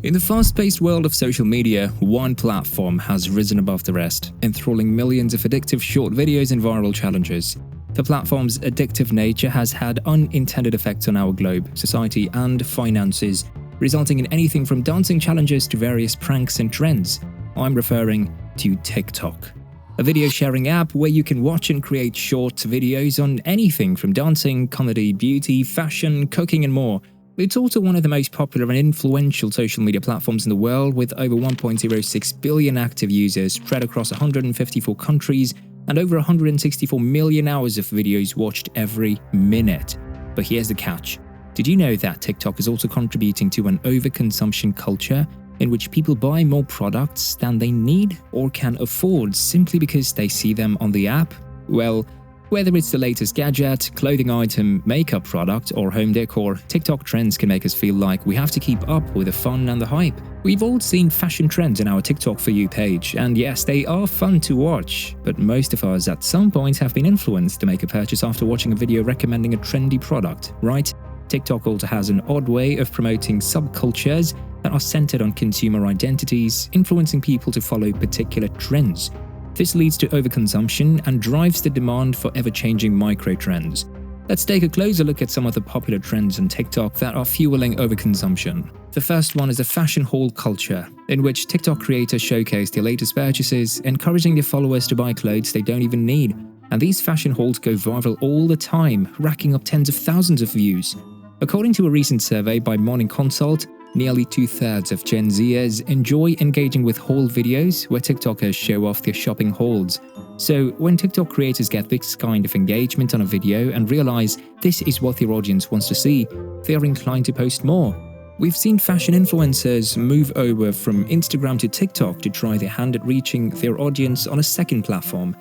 In the fast-paced world of social media, one platform has risen above the rest, enthralling millions of addictive short videos and viral challenges. The platform's addictive nature has had unintended effects on our globe, society, and finances, resulting in anything from dancing challenges to various pranks and trends. I'm referring to TikTok, a video sharing app where you can watch and create short videos on anything from dancing, comedy, beauty, fashion, cooking, and more. It's also one of the most popular and influential social media platforms in the world, with over 1.06 billion active users spread across 154 countries and over 164 million hours of videos watched every minute. But here's the catch. Did you know that TikTok is also contributing to an overconsumption culture in which people buy more products than they need or can afford simply because they see them on the app? Well, whether it's the latest gadget, clothing item, makeup product, or home decor, TikTok trends can make us feel like we have to keep up with the fun and the hype. We've all seen fashion trends on our TikTok For You page, and yes, they are fun to watch, but most of us at some point have been influenced to make a purchase after watching a video recommending a trendy product, right? TikTok also has an odd way of promoting subcultures that are centered on consumer identities, influencing people to follow particular trends. This leads to overconsumption and drives the demand for ever-changing micro-trends. Let's take a closer look at some of the popular trends on TikTok that are fueling overconsumption. The first one is the fashion haul culture, in which TikTok creators showcase their latest purchases, encouraging their followers to buy clothes they don't even need. And these fashion hauls go viral all the time, racking up tens of thousands of views. According to a recent survey by Money Uncharted, nearly 2/3 of Gen Zers enjoy engaging with haul videos where TikTokers show off their shopping hauls. So when TikTok creators get this kind of engagement on a video and realize this is what their audience wants to see, they are inclined to post more. We've seen fashion influencers move over from Instagram to TikTok to try their hand at reaching their audience on a second platform.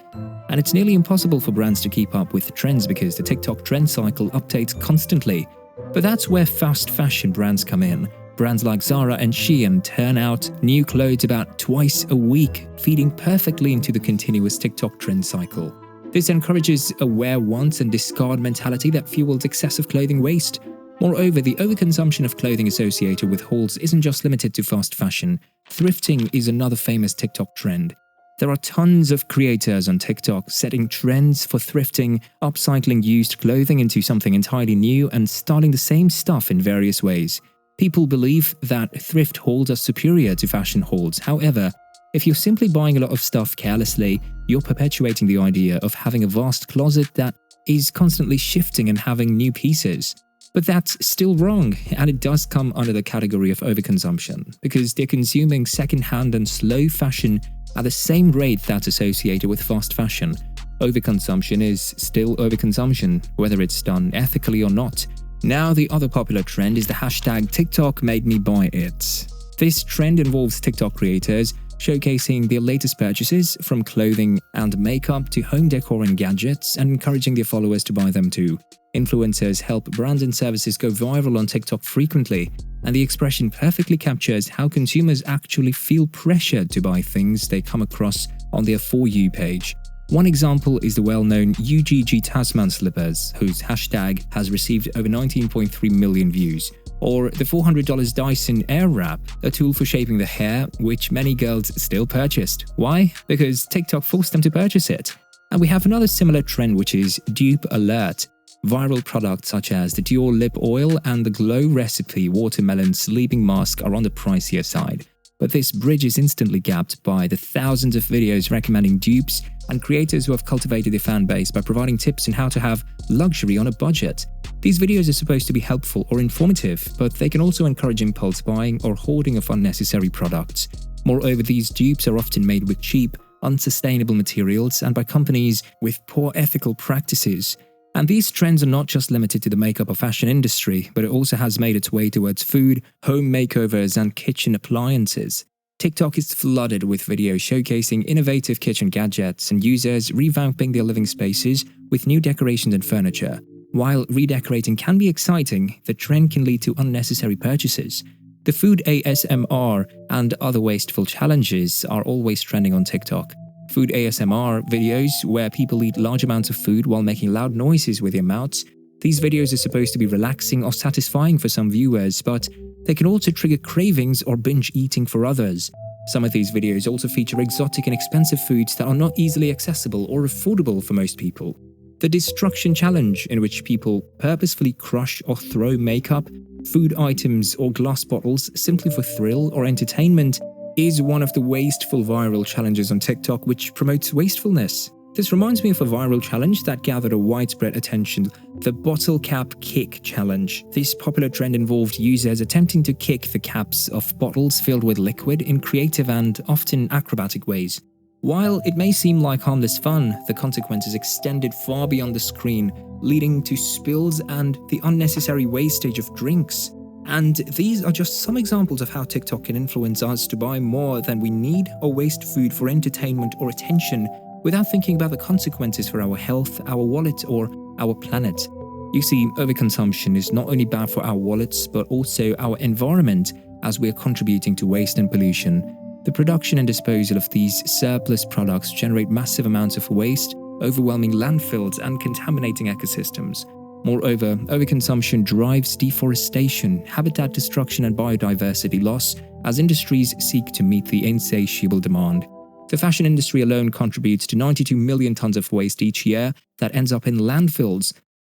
And it's nearly impossible for brands to keep up with the trends because the TikTok trend cycle updates constantly. But that's where fast fashion brands come in. Brands like Zara and Shein turn out new clothes about twice a week, feeding perfectly into the continuous TikTok trend cycle. This encourages a wear once and discard mentality that fuels excessive clothing waste. Moreover, the overconsumption of clothing associated with hauls isn't just limited to fast fashion. Thrifting is another famous TikTok trend. There are tons of creators on TikTok setting trends for thrifting, upcycling used clothing into something entirely new, and styling the same stuff in various ways. People believe that thrift hauls are superior to fashion hauls. However, if you're simply buying a lot of stuff carelessly, you're perpetuating the idea of having a vast closet that is constantly shifting and having new pieces. But that's still wrong, and it does come under the category of overconsumption, because they're consuming second-hand and slow fashion at the same rate that's associated with fast fashion. Overconsumption is still overconsumption, whether it's done ethically or not. Now, the other popular trend is the hashtag TikTok made me buy it. This trend involves TikTok creators showcasing their latest purchases, from clothing and makeup to home decor and gadgets, and encouraging their followers to buy them too. Influencers help brands and services go viral on TikTok frequently, and the expression perfectly captures how consumers actually feel pressured to buy things they come across on their For You page. One example is the well-known UGG Tasman slippers, whose hashtag has received over 19.3 million views, or the $400 Dyson Airwrap, a tool for shaping the hair, which many girls still purchased. Why? Because TikTok forced them to purchase it. And we have another similar trend, which is dupe alert. Viral products such as the Dior lip oil and the Glow Recipe watermelon sleeping mask are on the pricier side. But this bridge is instantly gapped by the thousands of videos recommending dupes and creators who have cultivated their fan base by providing tips on how to have luxury on a budget. These videos are supposed to be helpful or informative, but they can also encourage impulse buying or hoarding of unnecessary products. Moreover, these dupes are often made with cheap, unsustainable materials and by companies with poor ethical practices. And these trends are not just limited to the makeup or fashion industry, but it also has made its way towards food, home makeovers, and kitchen appliances. TikTok is flooded with videos showcasing innovative kitchen gadgets and users revamping their living spaces with new decorations and furniture. While redecorating can be exciting, the trend can lead to unnecessary purchases. The food ASMR and other wasteful challenges are always trending on TikTok. Food ASMR videos where people eat large amounts of food while making loud noises with their mouths. These videos are supposed to be relaxing or satisfying for some viewers, but They can also trigger cravings or binge eating for others. Some of these videos also feature exotic and expensive foods that are not easily accessible or affordable for most people. The destruction challenge, in which people purposefully crush or throw makeup, food items, or glass bottles simply for thrill or entertainment, is one of the wasteful viral challenges on TikTok, which promotes wastefulness. This reminds me of a viral challenge that gathered a widespread attention, the bottle cap kick challenge. This popular trend involved users attempting to kick the caps of bottles filled with liquid in creative and often acrobatic ways. While it may seem like harmless fun, the consequences extended far beyond the screen, leading to spills and the unnecessary wastage of drinks. And these are just some examples of how TikTok can influence us to buy more than we need or waste food for entertainment or attention without thinking about the consequences for our health, our wallet, or our planet. You see, overconsumption is not only bad for our wallets, but also our environment, as we are contributing to waste and pollution. The production and disposal of these surplus products generate massive amounts of waste, overwhelming landfills and contaminating ecosystems. Moreover, overconsumption drives deforestation, habitat destruction and biodiversity loss as industries seek to meet the insatiable demand. The fashion industry alone contributes to 92 million tons of waste each year that ends up in landfills.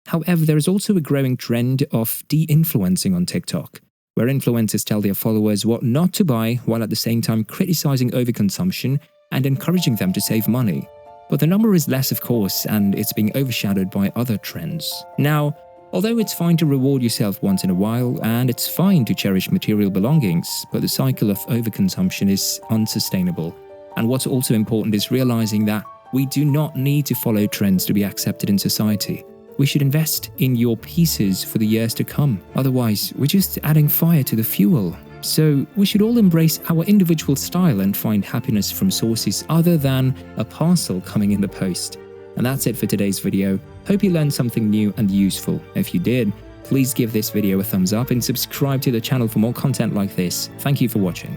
However, there is also a growing trend of de-influencing on TikTok, where influencers tell their followers what not to buy while at the same time criticizing overconsumption and encouraging them to save money. But the number is less, of course, and it's being overshadowed by other trends. Now, although it's fine to reward yourself once in a while, and it's fine to cherish material belongings, but the cycle of overconsumption is unsustainable. And what's also important is realizing that we do not need to follow trends to be accepted in society. We should invest in your pieces for the years to come. Otherwise, we're just adding fire to the fuel. So we should all embrace our individual style and find happiness from sources other than a parcel coming in the post. And that's it for today's video. Hope you learned something new and useful. If you did, please give this video a thumbs up and subscribe to the channel for more content like this. Thank you for watching.